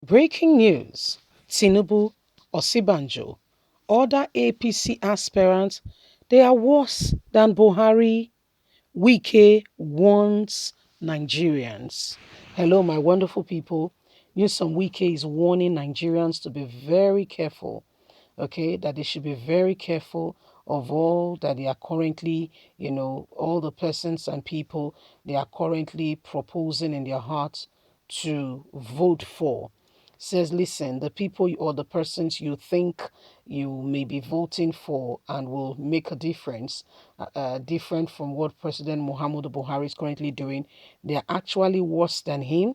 Breaking news: Tinubu, Osinbajo, other APC aspirants, they are worse than Buhari. Wike warns Nigerians. Hello, my wonderful people. Newsom Wike is warning Nigerians to be very careful, okay, that they should be very careful of all that they are currently, all the persons and people they are currently proposing in their hearts to vote for. Says, listen, the people or the persons you think you may be voting for and will make a difference, different from what President Muhammadu Buhari is currently doing, they are actually worse than him.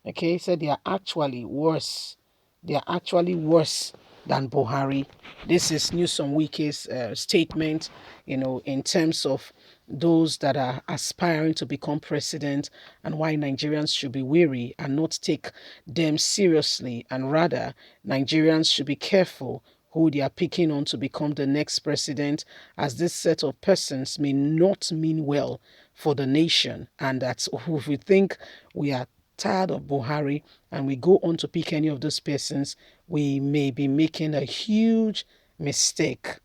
Okay, said they are actually worse. They are actually worse than Buhari. This is Newsom Wike's statement, in terms of those that are aspiring to become president and why Nigerians should be wary and not take them seriously. And rather, Nigerians should be careful who they are picking on to become the next president, as this set of persons may not mean well for the nation. And that if we think we are tired of Buhari and we go on to pick any of those persons, we may be making a huge mistake.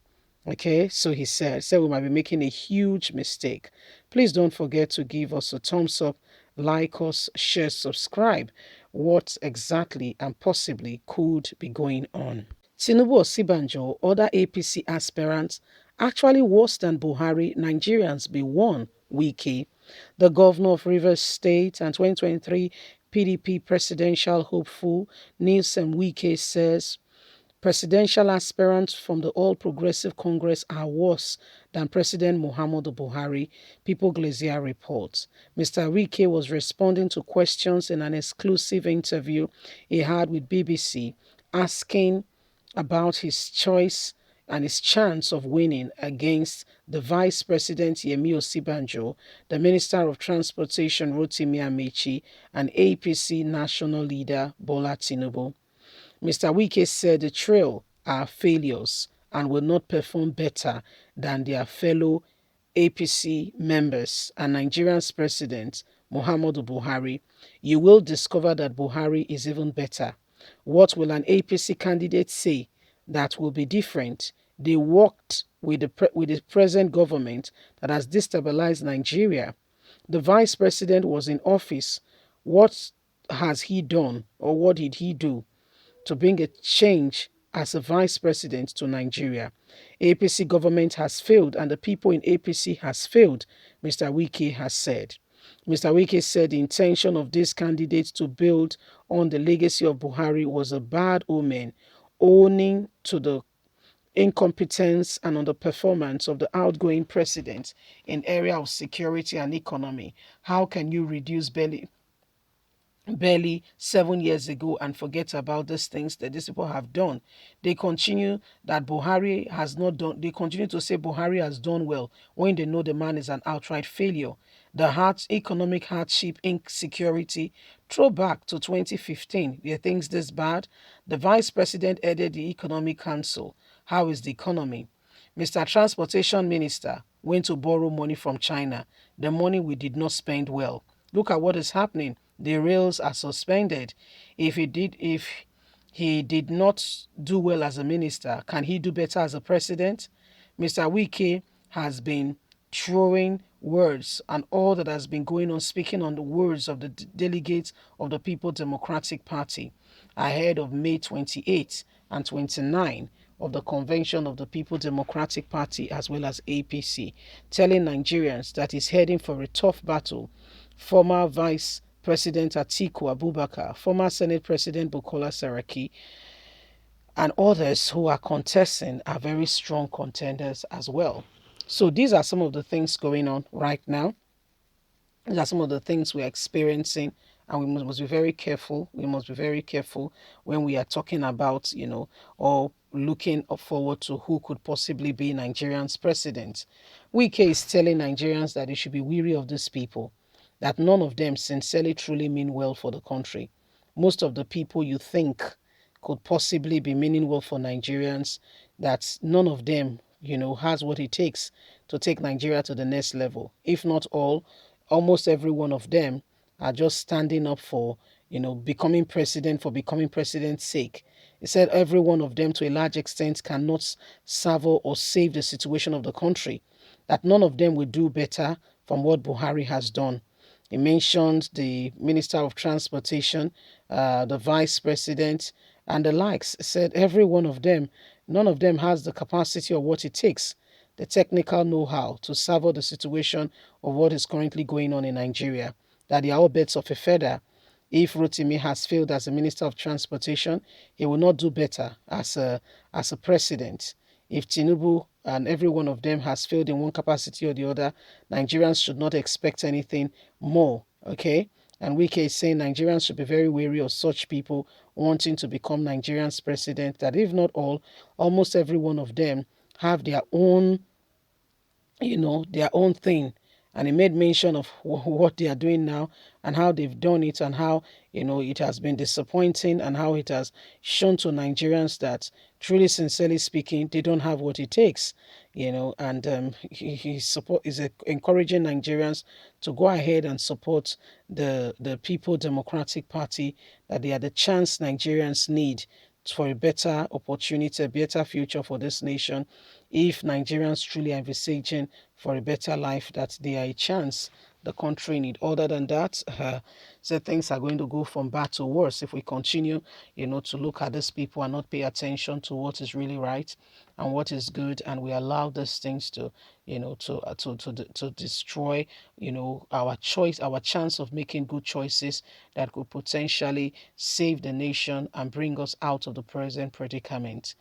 Okay, so he said we might be making a huge mistake. Please don't forget to give us a thumbs up, like us, share, subscribe. What exactly and possibly could be going on? Tinubu, Osinbajo, other APC aspirants, actually worse than Buhari, Nigerians be warned. Wike, the governor of Rivers State and 2023 PDP presidential hopeful, Newsom Wike, says presidential aspirants from the All Progressive Congress are worse than President Muhammadu Buhari, People Glazier reports. Mr. Wike was responding to questions in an exclusive interview he had with BBC, asking about his choice and his chance of winning against the Vice President Yemi Osinbajo, the Minister of Transportation Rotimi Amechi, and APC National Leader Bola Tinubu. Mr. Wike said the trail are failures and will not perform better than their fellow APC members and Nigeria's president, Muhammadu Buhari. You will discover that Buhari is even better. What will an APC candidate say that will be different? They worked with the present government that has destabilized Nigeria. The vice president was in office. What has he done, or what did he do to bring a change as a vice president to Nigeria? APC government has failed and the people in APC has failed, Mr. Wike has said. Mr. Wike said the intention of this candidate to build on the legacy of Buhari was a bad omen, owing to the incompetence and underperformance of the outgoing president in area of security and economy. How can you reduce barely 7 years ago and forget about these things that these people have done? They continue that Buhari has not done, they continue to say Buhari has done well when they know the man is an outright failure. The economic hardship, insecurity, throw back to 2015. Were things this bad? The vice president headed the economic council. How is the economy? Mr. Transportation Minister went to borrow money from China. The money we did not spend well. Look at what is happening. The rails are suspended. If he did not do well as a minister, can he do better as a president? Mr. Wike has been throwing words and all that has been going on, speaking on the words of the delegates of the People Democratic Party ahead of May 28 and 29 of the convention of the People Democratic Party as well as APC, telling Nigerians that he's heading for a tough battle. Former Vice President Atiku Abubakar, former Senate President Bukola Saraki, and others who are contesting are very strong contenders as well. So these are some of the things going on right now. These are some of the things we're experiencing, and we must be very careful. We must be very careful when we are talking about, or looking forward to who could possibly be Nigerian's president. Wike is telling Nigerians that they should be weary of these people, that none of them sincerely truly mean well for the country. Most of the people you think could possibly be meaning well for Nigerians, that none of them, has what it takes to take Nigeria to the next level. If not all, almost every one of them are just standing up for, becoming president for becoming president's sake. He said every one of them, to a large extent, cannot serve or save the situation of the country, that none of them will do better from what Buhari has done. He mentioned the Minister of Transportation, the Vice President, and the likes. He said every one of them, none of them has the capacity or what it takes, the technical know-how to serve the situation of what is currently going on in Nigeria, that they are all birds of a feather. If Rotimi has failed as a Minister of Transportation, he will not do better as a president. If Tinubu and every one of them has failed in one capacity or the other, Nigerians should not expect anything more. Okay? And Wike is saying Nigerians should be very wary of such people wanting to become Nigerians president, that if not all, almost every one of them have their own, their own thing. And he made mention of what they are doing now and how they've done it, and how, it has been disappointing, and how it has shown to Nigerians that, truly, sincerely speaking, they don't have what it takes, and is encouraging Nigerians to go ahead and support the People Democratic Party, that they are the chance Nigerians need for a better opportunity, a better future for this nation. If Nigerians truly are envisaging for a better life, that they are a chance the country need. Other than that, so things are going to go from bad to worse if we continue, to look at these people and not pay attention to what is really right and what is good, and we allow these things to, to destroy, our choice, our chance of making good choices that could potentially save the nation and bring us out of the present predicament.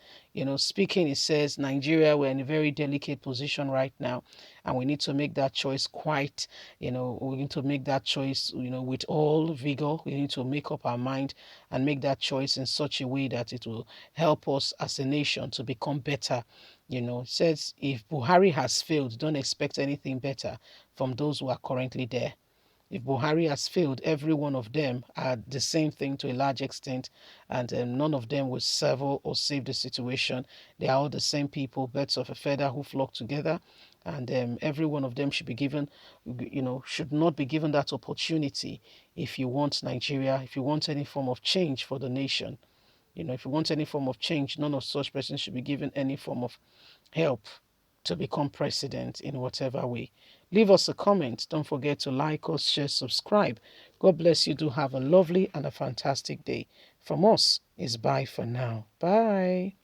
Speaking, it says Nigeria, we're in a very delicate position right now, and we need to make that choice quite, we need to make that choice, with all vigor. We need to make up our mind and make that choice in such a way that it will help us as a nation to become better. It says if Buhari has failed, don't expect anything better from those who are currently there. If Buhari has failed, every one of them are the same thing to a large extent, and none of them will serve or save the situation. They are all the same people, birds of a feather who flock together, and every one of them should be given, should not be given that opportunity. If you want Nigeria, if you want any form of change for the nation, if you want any form of change, none of such persons should be given any form of help to become president in whatever way. Leave us a comment. Don't forget to like us, share, subscribe. God bless you. Do have a lovely and a fantastic day. From us is bye for now. Bye.